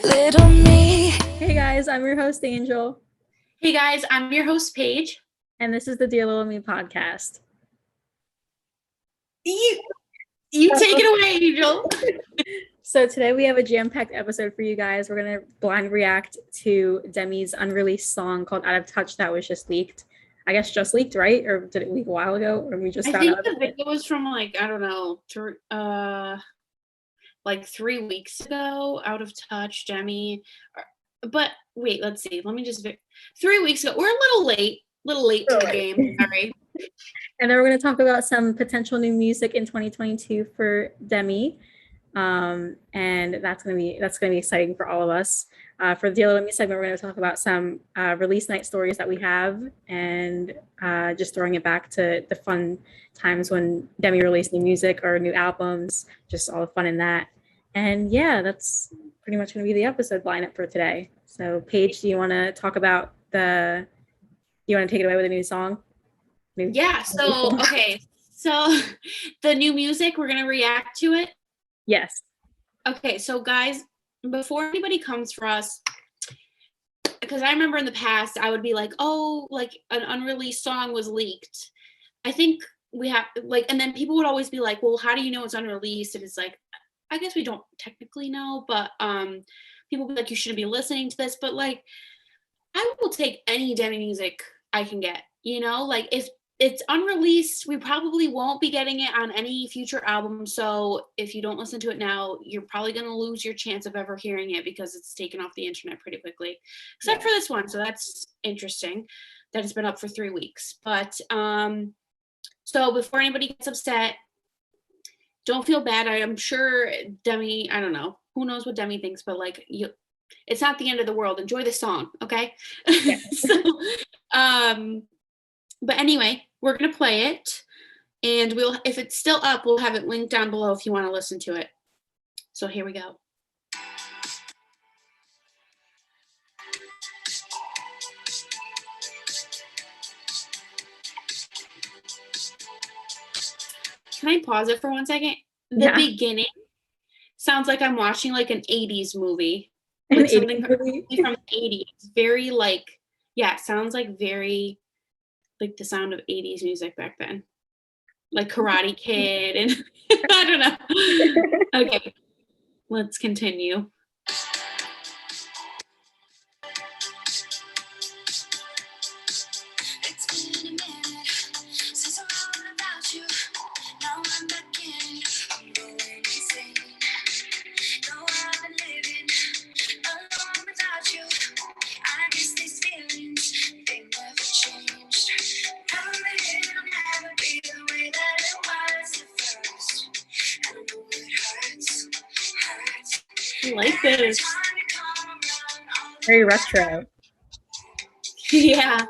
Little me. Hey guys, I'm your host Angel, Hey guys, I'm your host Paige. and this is the Dear Little Me podcast. You take it away, Angel. So today we have a jam-packed episode for you guys. We're gonna blind react to Demi's unreleased song called "Out of Touch" that was just leaked. I guess just leaked, right? Or did it leak a while ago? Or we just I found think out the about it? video was from like 3 weeks ago. Out of Touch, Demi. But wait, let's see. Let me just 3 weeks ago. We're a little late to the game. Sorry. And then we're gonna talk about some potential new music in 2022 for Demi. And that's gonna be exciting for all of us. For the Dear Little Me segment, we're gonna talk about some release night stories that we have, and just throwing it back to the fun times when Demi released new music or new albums, just all the fun in that. And yeah, that's pretty much gonna be the episode lineup for today. So Paige, do you wanna talk about do you wanna take it away with a new song? Yeah, so okay. So the new music, we're gonna react to it. Yes. Okay, so guys, before anybody comes for us, because I remember in the past I would be like, oh, like an unreleased song was leaked. I think we have and then people would always be like, well, how do you know it's unreleased? And it's like, I guess we don't technically know, but people be like, you shouldn't be listening to this. But like, I will take any Demi music I can get, like if it's unreleased, we probably won't be getting it on any future album. So if you don't listen to it now, you're probably going to lose your chance of ever hearing it because it's taken off the internet pretty quickly, except for this one. So that's interesting that it's been up for 3 weeks. But so before anybody gets upset, don't feel bad. I'm sure Demi, I don't know, who knows what Demi thinks, but like it's not the end of the world. Enjoy the song, okay? Yeah. But anyway, we're gonna play it, and if it's still up, we'll have it linked down below if you want to listen to it. So here we go. Can I pause it for 1 second? The beginning sounds like I'm watching like an 80s movie. Like something from the 80s. Very it sounds like very like the sound of 80s music back then. Like Karate Kid and I don't know. Okay, let's continue. I like this. Very retro. Yeah.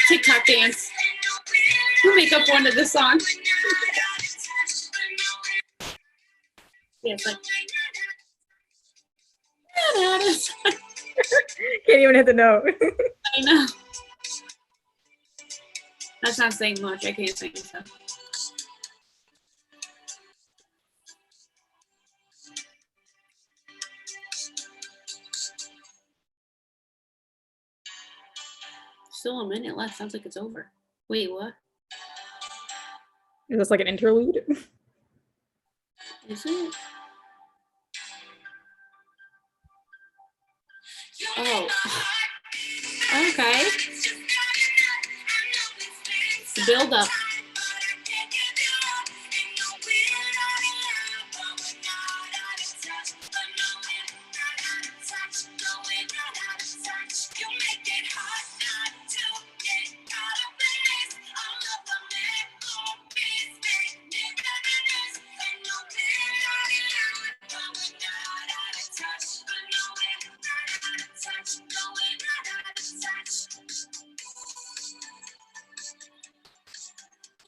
TikTok dance. We'll make up one to the song. Yeah, it's like Can't even hit the note. I know. That's not saying much. I can't sing stuff. Still a minute left. Sounds like it's over. Wait, what? Is this like an interlude? Is it? Oh. Okay. The build up.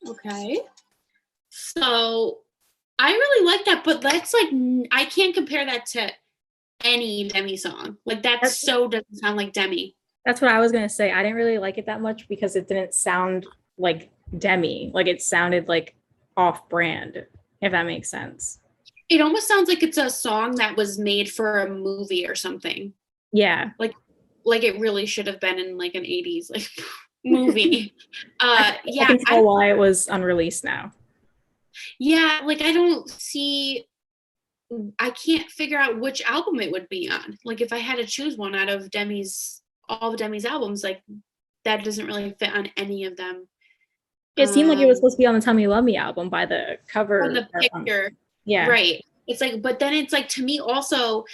Okay. So I really like that, but that's like I can't compare that to any Demi song. Like that so doesn't sound like Demi. That's what I was gonna say. I didn't really like it that much because it didn't sound like Demi. Like it sounded like off-brand, if that makes sense. It almost sounds like it's a song that was made for a movie or something. Yeah. Like it really should have been in like an 80s like movie. I Yeah. can tell why it was unreleased now. Yeah, like I can't figure out which album it would be on. Like if I had to choose one out of all of Demi's albums, like that doesn't really fit on any of them. It seemed like it was supposed to be on the Tell Me You Love Me album by the cover. From the picture. Yeah. Right. It's like, but then it's like to me also,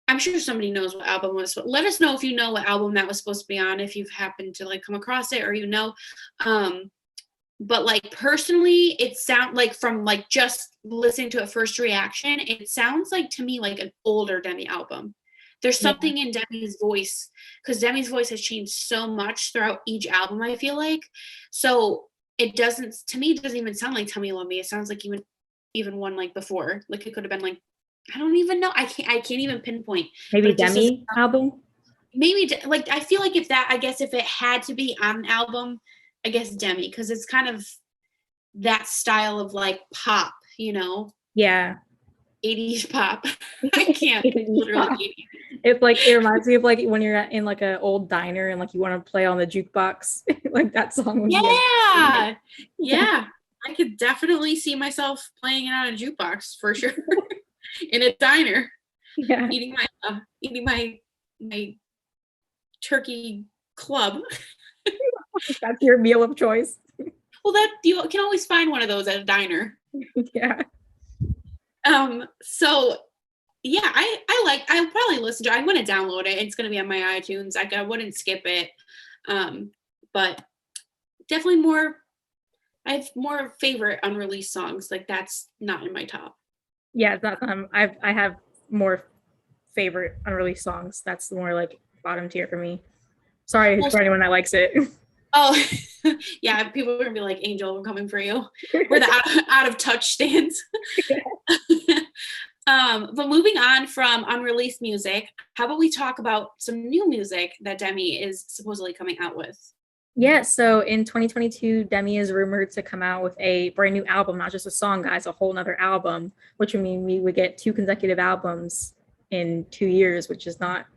I'm sure somebody knows what album was. But let us know if you know what album that was supposed to be on, if you've happened to like come across it or you know. But like personally, it sounds like from like just listening to a first reaction, it sounds like to me like an older Demi album. There's something in Demi's voice because Demi's voice has changed so much throughout each album, I feel like. So it doesn't, to me, it doesn't even sound like Tell Me You Love Me. It sounds like even one like before. Like it could have been like, I don't even know. I can't even pinpoint. Maybe Demi album? Maybe like I feel like if it had to be on an album, I guess Demi, because it's kind of that style of like pop, you know? Yeah. 80s pop. I can't. Literally 80s. It's like it reminds me of like when you're in like an old diner and like you want to play on the jukebox, like that song. Yeah. Yeah. I could definitely see myself playing it on a jukebox for sure. In a diner. Yeah. Eating my turkey club. That's your meal of choice. Well, that you can always find one of those at a diner. Yeah. So yeah, I'll probably listen to it. I'm gonna download it. It's gonna be on my iTunes. I wouldn't skip it. But definitely I have more favorite unreleased songs. Like that's not in my top. Yeah, it's not I have more favorite unreleased songs. That's more like bottom tier for me. Sorry for anyone that likes it. Oh, yeah, people are gonna be like, Angel, we're coming for you. We're the out of touch stands. But moving on from unreleased music, how about we talk about some new music that Demi is supposedly coming out with? Yeah, so in 2022, Demi is rumored to come out with a brand new album, not just a song, guys, a whole nother album, which would mean we would get 2 consecutive albums in 2 years, which has not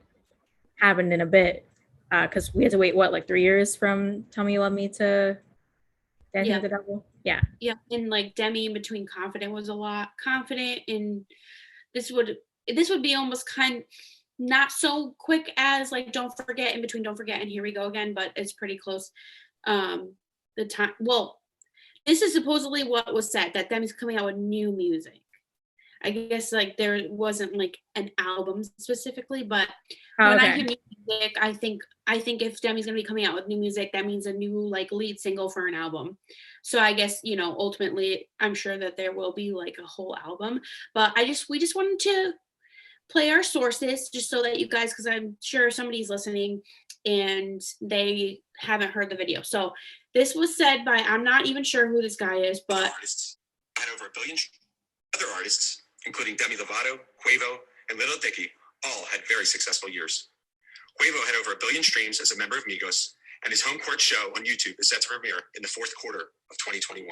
happened in a bit. Because we had to wait, like 3 years from Tell Me You Love Me to Dancing with the Devil? Yeah. Yeah, and like Demi in between Confident was a lot. Confident, and this would be almost not so quick as like Don't Forget, in between Don't Forget and Here We Go Again, but it's pretty close. The time, well, this is supposedly what was said, that Demi's coming out with new music. I guess like there wasn't like an album specifically, but when I hear music, I think if Demi's gonna be coming out with new music, that means a new like lead single for an album. So I guess, you know, ultimately I'm sure that there will be like a whole album, but we just wanted to play our sources just so that you guys, because I'm sure somebody's listening and they haven't heard the video. So this was said by, I'm not even sure who this guy is, but artists had over 1 billion. Other artists, including Demi Lovato, Quavo, and Lil Dicky, all had very successful years. Quavo had over 1 billion streams as a member of Migos, and his home court show on YouTube is set to premiere in the fourth quarter of 2021.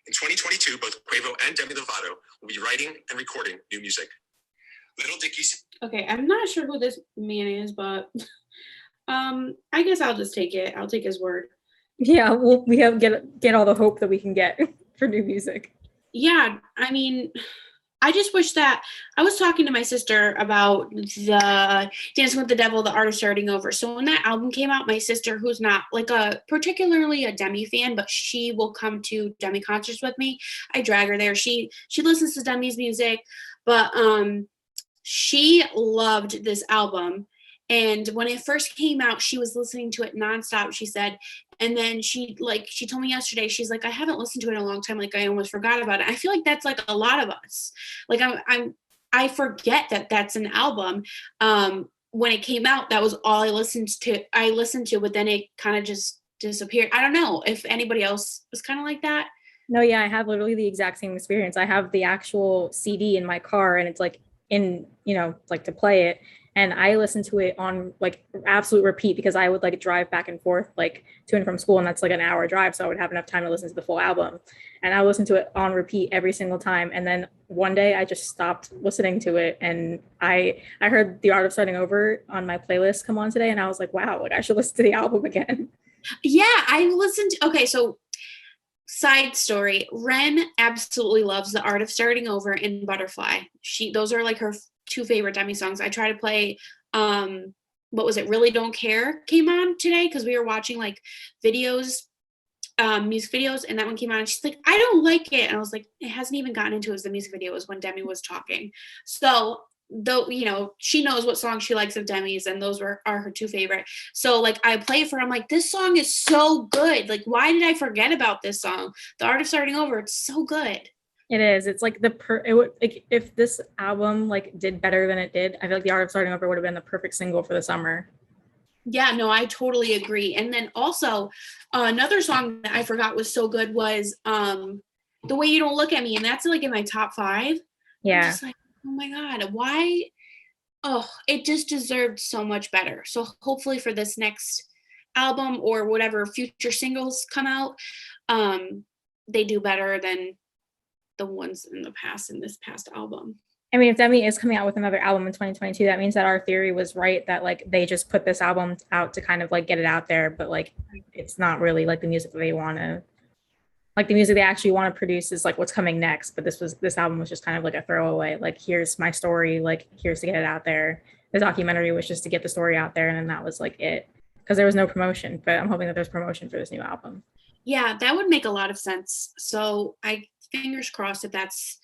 In 2022, both Quavo and Demi Lovato will be writing and recording new music. Little Dicky. Okay, I'm not sure who this man is, but I guess I'll just take it. I'll take his word. Yeah, we have get all the hope that we can get for new music. Yeah, I mean, I just wish that I was talking to my sister about the Dancing with the Devil, the artist starting over. So when that album came out, my sister, who's not like particularly a Demi fan, but she will come to Demi concerts with me. I drag her there. She listens to Demi's music, but she loved this album. And when it first came out, she was listening to it nonstop, she said. And then she told me yesterday, she's like, I haven't listened to it in a long time. Like, I almost forgot about it. I feel like that's like a lot of us. Like, I forget that that's an album. When it came out, that was all I listened to, but then it kind of just disappeared. I don't know if anybody else was kind of like that. No, yeah, I have literally the exact same experience. I have the actual CD in my car, and it's like in, like to play it. And I listened to it on like absolute repeat because I would like drive back and forth like to and from school, and that's like an hour drive. So I would have enough time to listen to the full album. And I listened to it on repeat every single time. And then one day I just stopped listening to it. And I heard The Art of Starting Over on my playlist come on today. And I was like, wow, like I should listen to the album again. Yeah, I listened to, okay, so side story, Ren absolutely loves The Art of Starting Over and Butterfly. Those are like her two favorite Demi songs. I try to play what was it, Really Don't Care came on today because we were watching like videos, music videos, and that one came on and she's like, I don't like it. And I was like, it hasn't even gotten into it as the music video was when Demi was talking. So though, she knows what songs she likes of Demi's, and those are her two favorite. So like I play it for her, I'm like, this song is so good. Like, why did I forget about this song? The Art of Starting Over, it's so good. It is. It's like like if this album like did better than it did, I feel like The Art of Starting Over would have been the perfect single for the summer. Yeah, no, I totally agree. And then also another song that I forgot was so good was The Way You Don't Look at Me, and that's like in my top 5. Yeah. I'm just like, oh my God, why? Oh, it just deserved so much better. So hopefully for this next album or whatever future singles come out, they do better than the ones in this past album. I mean, if Demi is coming out with another album in 2022, that means that our theory was right, that like they just put this album out to kind of like get it out there, but like it's not really like the music that they want to, like the music they actually want to produce is like what's coming next. But this album was just kind of like a throwaway, like here's my story, like here's to get it out there. The documentary was just to get the story out there, and then that was like it, because there was no promotion. But I'm hoping that there's promotion for this new album. Yeah, that would make a lot of sense. So fingers crossed if that's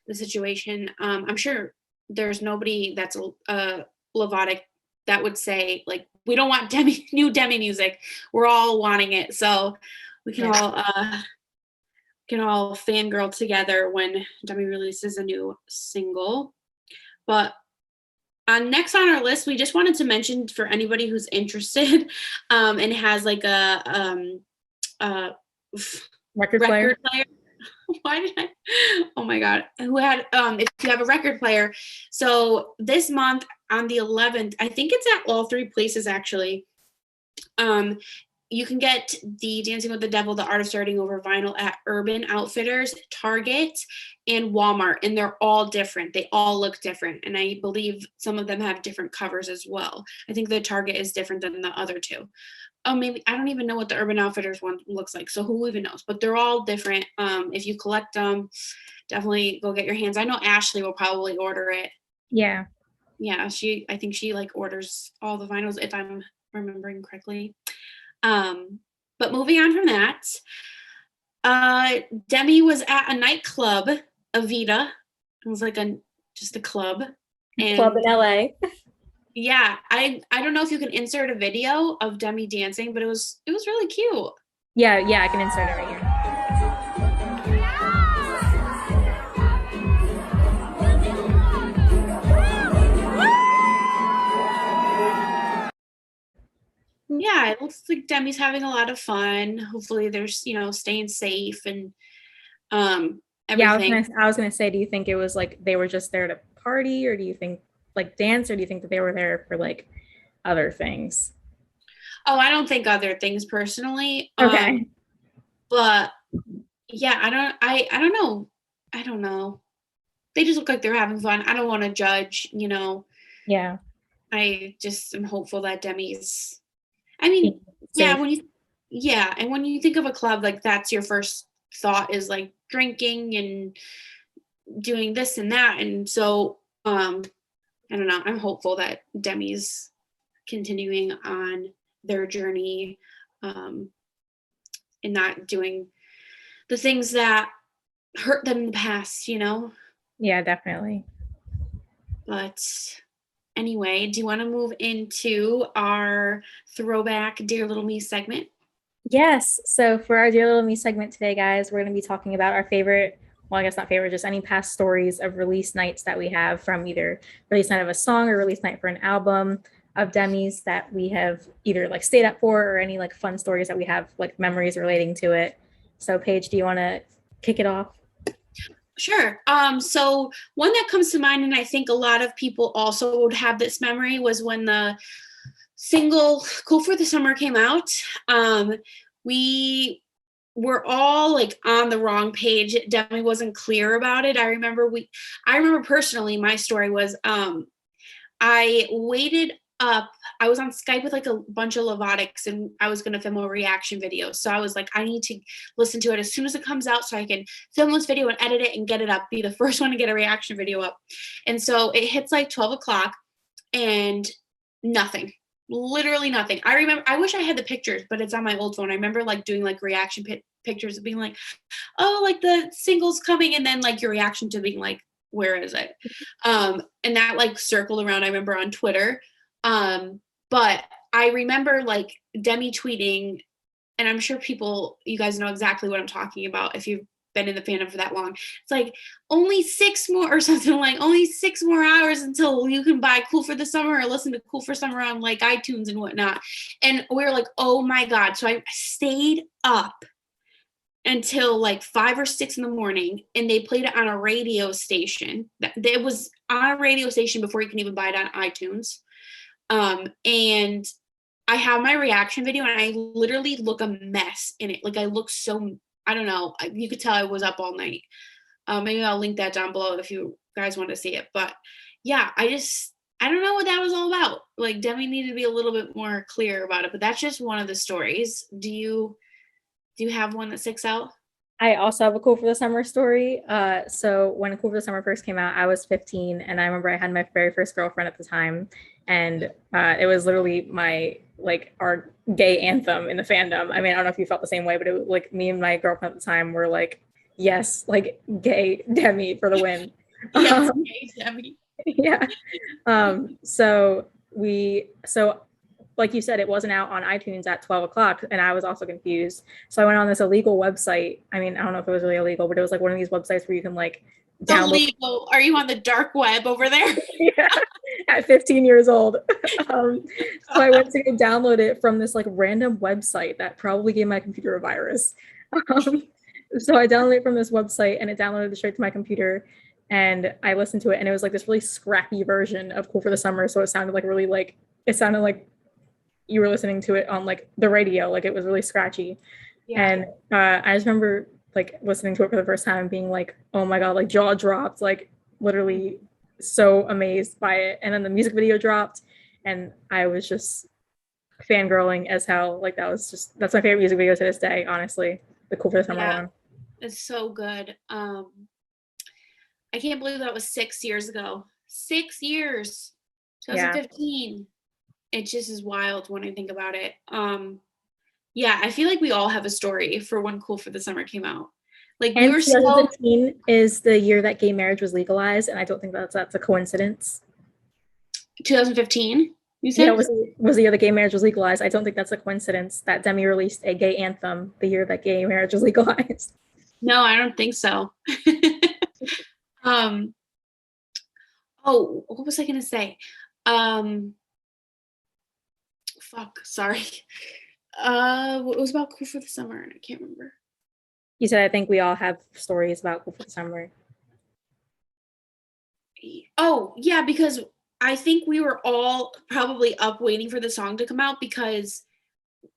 the situation. I'm sure there's nobody that's Lovato that would say like, we don't want new Demi music. We're all wanting it. So we can all fangirl together when Demi releases a new single. But next on our list, we just wanted to mention for anybody who's interested and has like a record player. Why did I? Oh my God. Who had, if you have a record player. So this month on the 11th, I think it's at all 3 places actually. You can get the Dancing with the Devil, The Art of Starting Over vinyl at Urban Outfitters, Target, and Walmart. And they're all different. They all look different. And I believe some of them have different covers as well. I think the Target is different than the other 2. Oh, maybe I don't even know what the Urban Outfitters one looks like. So who even knows? But they're all different. If you collect them, definitely go get your hands. I know Ashley will probably order it. Yeah. Yeah, I think she like orders all the vinyls if I'm remembering correctly. But moving on from that, Demi was at a nightclub, Avita. It was like just a club. Club in LA. Yeah, I don't know if you can insert a video of Demi dancing, but it was really cute. Yeah, I can insert it right here. Yeah, it looks like Demi's having a lot of fun. Hopefully there's, staying safe and everything. Yeah, I was gonna say, do you think it was like they were just there to party, or do you think like dance, or do you think that they were there for like other things. Oh, I don't think other things personally. Okay. But yeah, I don't know. I don't know. They just look like they're having fun. I don't want to judge, you know. Yeah. I just am hopeful that Demi's, I mean, yeah, Safe. and when you think of a club, like that's your first thought is like drinking and doing this and that. And so I don't know. I'm hopeful that Demi's continuing on their journey and not doing the things that hurt them in the past, you know? Yeah, definitely. But anyway, do you want to move into our throwback Dear Little Me segment? Yes. So for our Dear Little Me segment today, guys, we're going to be talking about our favorite, well, I guess not favorite, just any past stories of release nights that we have from either release night of a song or release night for an album of Demi's that we have either like stayed up for or any like fun stories that we have like memories relating to it. So Paige, do you want to kick it off? Sure. So one that comes to mind, and I think a lot of people also would have this memory, was when the single Cool for the Summer came out. We were all like on the wrong page. Demi wasn't clear about it. I remember personally, my story was I waited up. I was on Skype with like a bunch of Lovatics and I was going to film a reaction video. So I was like, I need to listen to it as soon as it comes out so I can film this video and edit it and get it up, be the first one to get a reaction video up. And so it hits like 12 o'clock and nothing, literally nothing. I remember, I wish I had the pictures, but it's on my old phone. I remember like doing like reaction pictures of being like, oh, like the single's coming. And then like your reaction to being like, where is it? And that like circled around, I remember on Twitter. But I remember like Demi tweeting, and I'm sure you guys know exactly what I'm talking about if you've been in the fandom for that long. It's like only 6 more or something, like only 6 more hours until you can buy Cool for the Summer or listen to Cool for Summer on like iTunes and whatnot. And we were like, oh my God. So I stayed up until like 5 or 6 in the morning, and they played it on a radio station. It was on a radio station before you can even buy it on iTunes. And I have my reaction video, and I literally look a mess in it. Like I look so, I don't know. You could tell I was up all night. Maybe I'll link that down below if you guys want to see it. But yeah, I don't know what that was all about. Like Demi needed to be a little bit more clear about it, but that's just one of the stories. Do you have one that sticks out? I also have a Cool for the Summer story. So when Cool for the Summer first came out, I was 15, and I remember I had my very first girlfriend at the time, and it was literally our gay anthem in the fandom. I mean, I don't know if you felt the same way, but it was like me and my girlfriend at the time were like, yes, like gay Demi for the win. Yes, gay Demi. Yeah. So like you said, it wasn't out on iTunes at 12 o'clock, and I was also confused. So I went on this illegal website. I mean, I don't know if it was really illegal, but it was like one of these websites where you can like download. Illegal? Are you on the dark web over there? Yeah, at 15 years old. So I went to download it from this like random website that probably gave my computer a virus. So I downloaded it from this website, and it downloaded straight to my computer. And I listened to it, and it was like this really scrappy version of Cool for the Summer. So it sounded like you were listening to it on like the radio, like it was really scratchy. Yeah. And I just remember like listening to it for the first time and being like, oh my God, like jaw dropped, like literally so amazed by it. And then the music video dropped, and I was just fangirling as hell. Like that's my favorite music video to this day, honestly. The Cool for the Summer one. It's so good. I can't believe that was 6 years ago. 6 years. 2015. Yeah. It just is wild when I think about it. Yeah, I feel like we all have a story for when Cool for the Summer came out. Like we were 2015 is the year that gay marriage was legalized, and I don't think that's a coincidence. 2015, you said? Yeah, was the year that gay marriage was legalized. I don't think that's a coincidence that Demi released a gay anthem the year that gay marriage was legalized. No, I don't think so. Oh, what was I gonna say? Sorry. It was about Cool for the Summer, and I can't remember. You said I think we all have stories about Cool for the Summer. Oh, yeah, because I think we were all probably up waiting for the song to come out because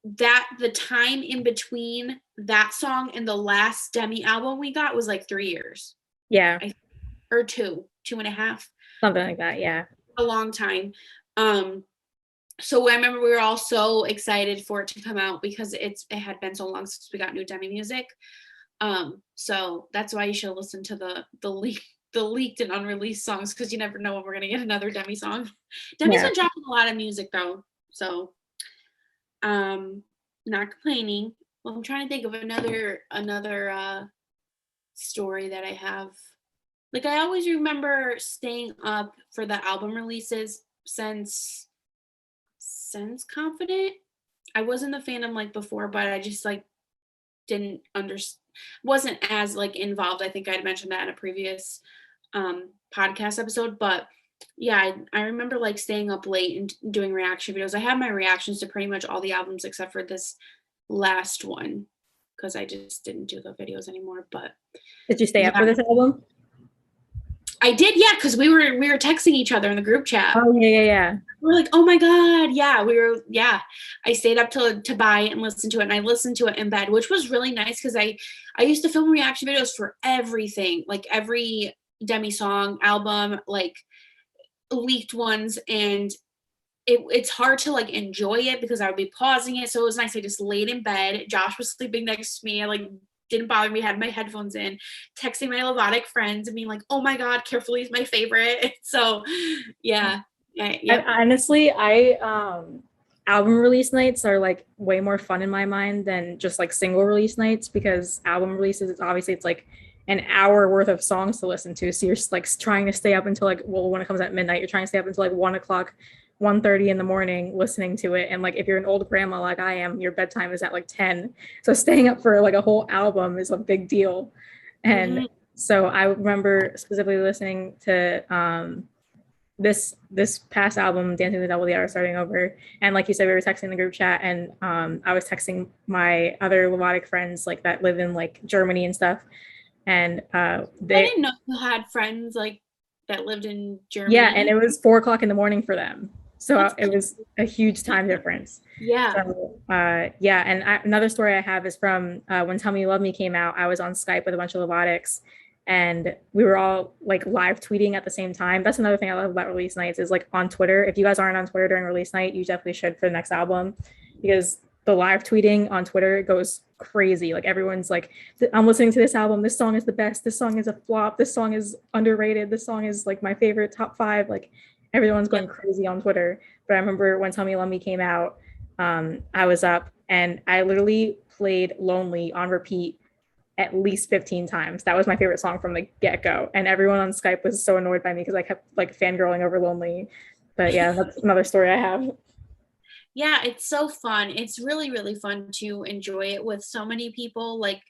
the time in between that song and the last Demi album we got was like 3 years. Yeah. Or 2.5. Something like that. Yeah. A long time. So I remember we were all so excited for it to come out because it had been so long since we got new Demi music. So that's why you should listen to the leaked and unreleased songs, because you never know when we're gonna get another Demi song. Demi's been dropping a lot of music though, so not complaining. Well, I'm trying to think of another story that I have. Like, I always remember staying up for the album releases since Confident. I wasn't the fandom like before, but I just like didn't wasn't as like involved. I think I'd mentioned that in a previous podcast episode, but yeah, I remember like staying up late and doing reaction videos. I have my reactions to pretty much all the albums except for this last one because I just didn't do the videos anymore. But did you stay up for this album? I did, yeah, because we were texting each other in the group chat. Oh yeah. We're like, oh my god, yeah. I stayed up to buy it and listen to it, and I listened to it in bed, which was really nice because I used to film reaction videos for everything, like every Demi song, album, like leaked ones, and it's hard to like enjoy it because I would be pausing it. So it was nice. I just laid in bed. Josh was sleeping next to me. I like didn't bother me, had my headphones in, texting my Lovatic friends and being like, oh my god, Carefully is my favorite. So yeah. Honestly, album release nights are like way more fun in my mind than just like single release nights, because album releases, it's like an hour worth of songs to listen to, so you're just like trying to stay up until like, well, when it comes at midnight, you're trying to stay up until like 1 o'clock, 1:30 in the morning listening to it. And like if you're an old grandma like I am, your bedtime is at like 10, so staying up for like a whole album is a big deal. And so I remember specifically listening to this past album, Dancing the Devil with the Hour Starting Over, and like you said, we were texting the group chat, and I was texting my other Lovatic friends like that live in like Germany and stuff, and I didn't know you had friends like that lived in Germany. Yeah, and it was 4 o'clock in the morning for them, so it was a huge time difference. So another story I have is from when Tell Me You Love Me came out. I was on Skype with a bunch of Lovatics, and we were all like live tweeting at the same time. That's another thing I love about release nights is like on Twitter. If you guys aren't on Twitter during release night, you definitely should for the next album, because the live tweeting on Twitter goes crazy. Like everyone's like, I'm listening to this album, this song is the best, this song is a flop, this song is underrated, this song is like my favorite top 5. Like everyone's going crazy on Twitter. But I remember when Tell Me You Love Me came out, I was up and I literally played Lonely on repeat at least 15 times. That was my favorite song from the get-go, and everyone on Skype was so annoyed by me because I kept like fangirling over Lonely. But yeah, that's another story I have. Yeah, it's so fun. It's really, really fun to enjoy it with so many people. Like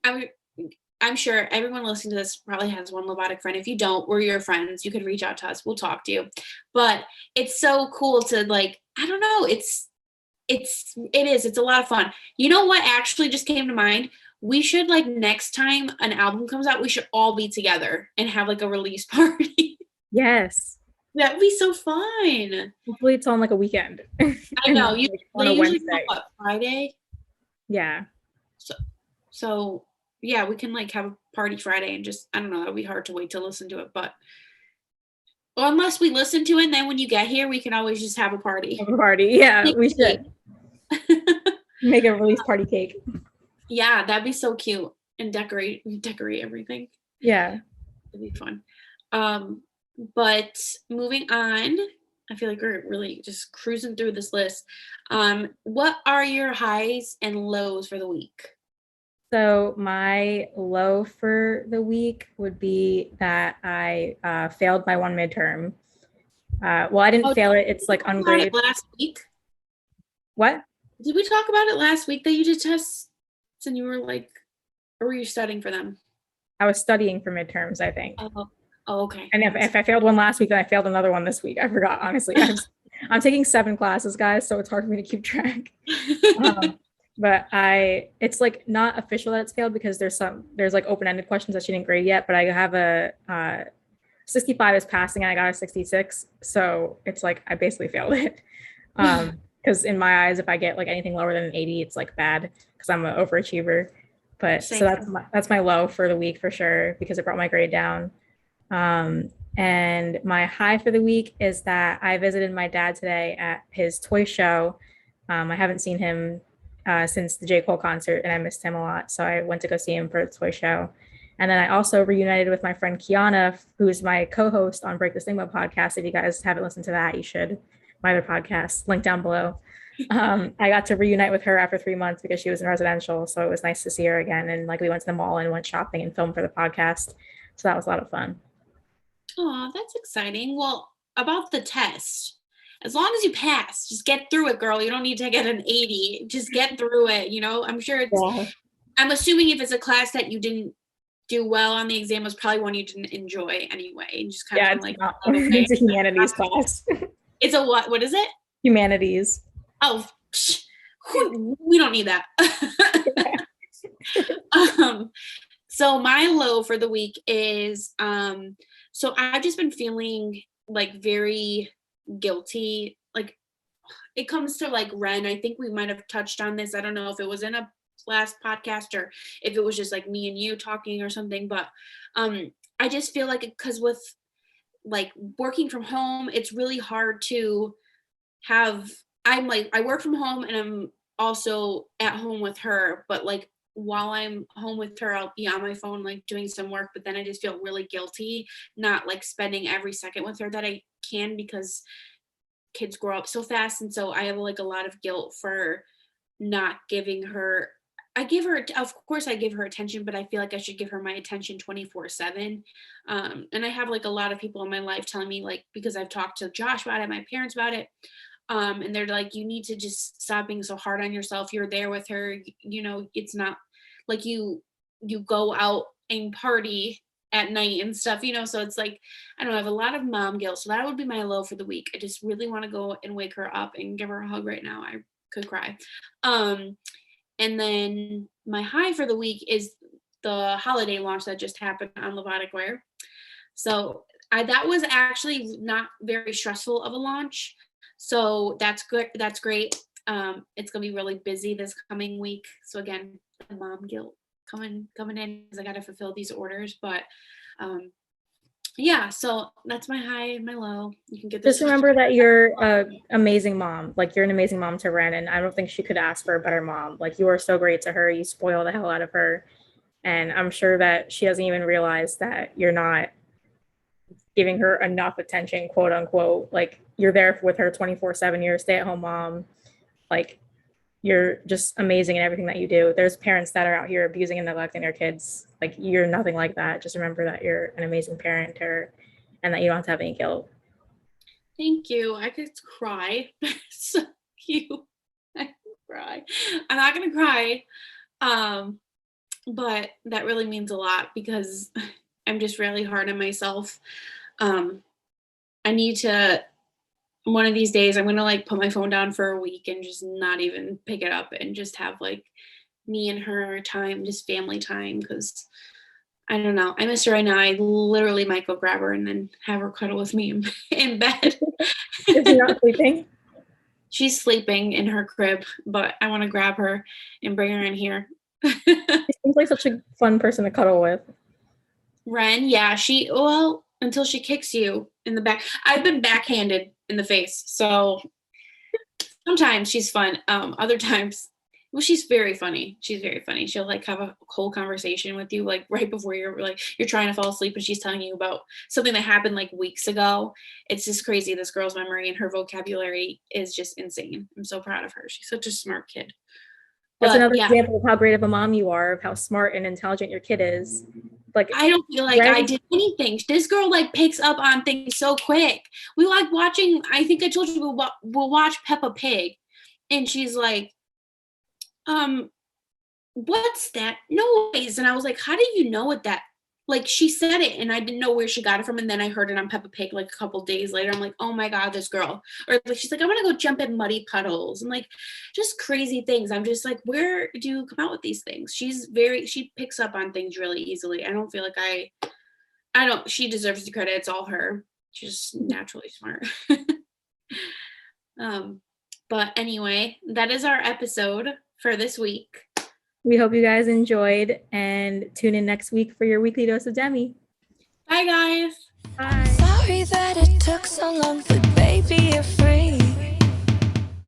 I'm sure everyone listening to this probably has one Lovatic friend. If you don't, we're your friends. You could reach out to us. We'll talk to you. But it's so cool to like, I don't know. It's a lot of fun. You know what actually just came to mind? We should like next time an album comes out, we should all be together and have like a release party. Yes. That'd be so fun. Hopefully it's on like a weekend. I know. Like, on a Wednesday. What, Friday? Yeah. So yeah, we can like have a party Friday and just, I don't know, it'll be hard to wait to listen to it, but unless we listen to it and then when you get here, we can always just have a party. Yeah, we should. Make a release party cake. Yeah, that'd be so cute. And decorate everything. Yeah. It'd be fun. But moving on, I feel like we're really just cruising through this list. What are your highs and lows for the week? So my low for the week would be that I failed my one midterm. Well, I didn't fail it. It's like ungraded. Last week? What? Did we talk about it last week that you did tests and you were like, or were you studying for them? I was studying for midterms, I think. Oh, okay. And if I failed one last week, then I failed another one this week. I forgot, honestly. I'm taking 7 classes, guys, so it's hard for me to keep track. But it's like not official that it's failed because there's like open-ended questions that she didn't grade yet, but I have a 65 is passing and I got a 66. So it's like I basically failed it. Because in my eyes, if I get like anything lower than an 80, it's like bad because I'm an overachiever. But so Same. that's my low for the week for sure because it brought my grade down. And my high for the week is that I visited my dad today at his toy show. I haven't seen him since the J. Cole concert, and I missed him a lot. So I went to go see him for the toy show. And then I also reunited with my friend Kiana, who is my co-host on Break the Stigma podcast. If you guys haven't listened to that, you should. My other podcast, link down below. I got to reunite with her after 3 months because she was in residential. So it was nice to see her again. And like we went to the mall and went shopping and filmed for the podcast. So that was a lot of fun. Oh, that's exciting. Well, about the test, as long as you pass, just get through it, girl. You don't need to get an 80. Just get through it. You know, I'm sure I'm assuming if it's a class that you didn't do well on the exam, was probably one you didn't enjoy anyway. And just kind of like, okay. It's a humanities class. It's a what? What is it? Humanities. Oh, we don't need that. So my low for the week is, so I've just been feeling like very guilty. Like it comes to like Ren. I think we might have touched on this. I don't know if it was in a last podcast or if it was just like me and you talking or something, but I just feel like because with like working from home, it's really hard to have, I'm like, I work from home and I'm also at home with her, but like while I'm home with her, I'll be on my phone, like doing some work, but then I just feel really guilty, not like spending every second with her that I can because kids grow up so fast. And so I have like a lot of guilt for not giving her, of course I give her attention, but I feel like I should give her my attention 24/7. And I have like a lot of people in my life telling me like, because I've talked to Josh about it, my parents about it. And they're like, you need to just stop being so hard on yourself. You're there with her. You know, it's not like you go out and party at night and stuff, you know? So it's like, I don't know, I have a lot of mom guilt. So that would be my low for the week. I just really want to go and wake her up and give her a hug right now. I could cry. And then my high for the week is the holiday launch that just happened on Lovatic Wear. So that was actually not very stressful of a launch. So that's good. That's great. It's gonna be really busy this coming week. So again, the mom guilt coming in because I gotta fulfill these orders. But yeah, so that's my high and my low. You can get this. Just remember that you're an amazing mom. Like you're an amazing mom to Ren, and I don't think she could ask for a better mom. Like you are so great to her. You spoil the hell out of her, and I'm sure that she doesn't even realize that you're not giving her enough attention, quote unquote. Like you're there with her 24/7. You're a stay-at-home mom. Like you're just amazing in everything that you do. There's parents that are out here abusing and neglecting their kids. Like you're nothing like that. Just remember that you're an amazing parent to her and that you don't have to have any guilt. Thank you. I could cry. So cute. I could cry. I'm not gonna cry. But that really means a lot because I'm just really hard on myself. I need to, one of these days, I'm gonna like put my phone down for a week and just not even pick it up and just have like me and her time, just family time. Because I don't know, I miss her right now. I literally might go grab her and then have her cuddle with me in bed. Is she not sleeping? She's sleeping in her crib, but I want to grab her and bring her in here. She seems like such a fun person to cuddle with. Ren, yeah, well, until she kicks you in the back. I've been backhanded in the face, so sometimes she's fun. Other times, well, she's very funny. She's very funny. She'll like have a whole conversation with you, like right before you're trying to fall asleep, and she's telling you about something that happened like weeks ago. It's just crazy. This girl's memory and her vocabulary is just insane. I'm so proud of her. She's such a smart kid. That's another example of how great of a mom you are, of how smart and intelligent your kid is. Like I don't feel like I did anything. This girl like picks up on things so quick. We like watching, I think I told you we'll watch Peppa Pig, and she's like, what's that noise? And I was like, how do you know what that, like she said it and I didn't know where she got it from, and then I heard it on Peppa Pig like a couple days later. I'm like, oh my god, this girl. Or like she's like, I want to go jump in muddy puddles, and like just crazy things. I'm just like, where do you come out with these things? She picks up on things really easily. I don't feel like She deserves the credit. It's all her. She's naturally smart. But anyway, that is our episode for this week. We hope you guys enjoyed, and tune in next week for your weekly dose of Demi. Bye, guys. Bye. Sorry that it took so long, but baby, you're free.